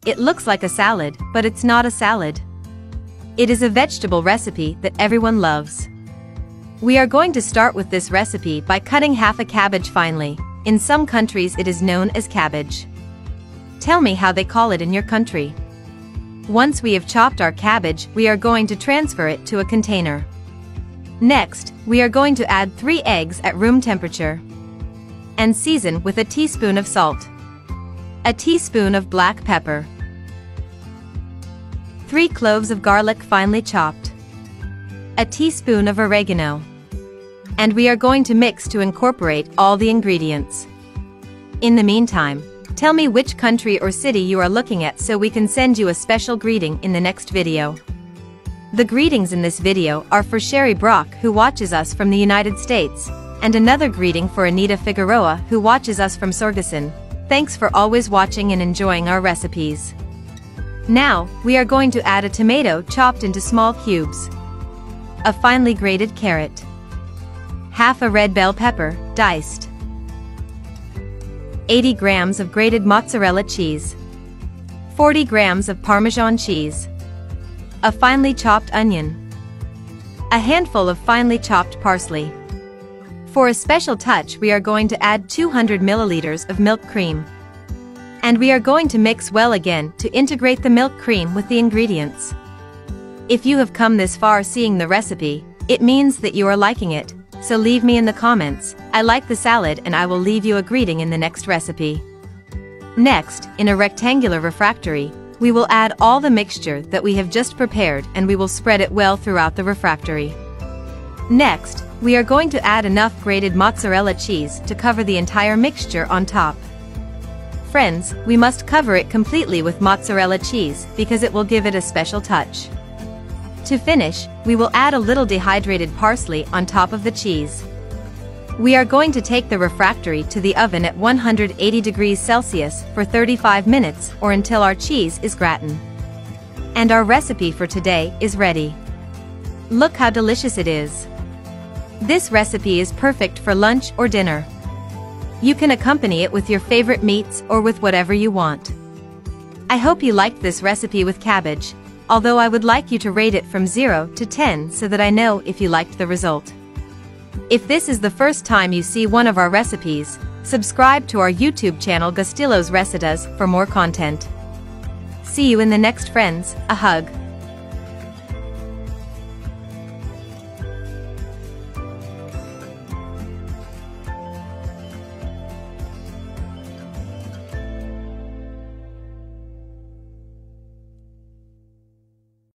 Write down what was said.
It looks like a salad, but it's not a salad. It is a vegetable recipe that everyone loves. We are going to start with this recipe by cutting half a cabbage finely. In some countries it is known as cabbage. Tell me how they call it in your country. Once we have chopped our cabbage, we are going to transfer it to a container. Next, we are going to add 3 eggs at room temperature. And season with a teaspoon of salt. A teaspoon of black pepper. 3 cloves of garlic finely chopped. A teaspoon of oregano. And we are going to mix to incorporate all the ingredients. In the meantime, tell me which country or city you are looking at so we can send you a special greeting in the next video. The greetings in this video are for Sherry Brock, who watches us from the United States, and another greeting for Anita Figueroa, who watches us from Sorgason. Thanks for always watching and enjoying our recipes. Now, we are going to add a tomato chopped into small cubes, a finely grated carrot, half a red bell pepper, diced, 80 grams of grated mozzarella cheese, 40 grams of Parmesan cheese, a finely chopped onion, a handful of finely chopped parsley. For a special touch, we are going to add 200 milliliters of milk cream. And we are going to mix well again to integrate the milk cream with the ingredients. If you have come this far seeing the recipe, it means that you are liking it, so leave me in the comments, "I like the salad," and I will leave you a greeting in the next recipe. Next, in a rectangular refractory, we will add all the mixture that we have just prepared and we will spread it well throughout the refractory. Next, we are going to add enough grated mozzarella cheese to cover the entire mixture on top. Friends, we must cover it completely with mozzarella cheese because it will give it a special touch. To finish, we will add a little dehydrated parsley on top of the cheese. We are going to take the refractory to the oven at 180 degrees Celsius for 35 minutes or until our cheese is gratin. And our recipe for today is ready. Look how delicious it is. This recipe is perfect for lunch or dinner. You can accompany it with your favorite meats or with whatever you want. I hope you liked this recipe with cabbage, although I would like you to rate it from 0 to 10 so that I know if you liked the result. If this is the first time you see one of our recipes, subscribe to our YouTube channel Gustilo's Recetas for more content. See you in the next, friends. A hug.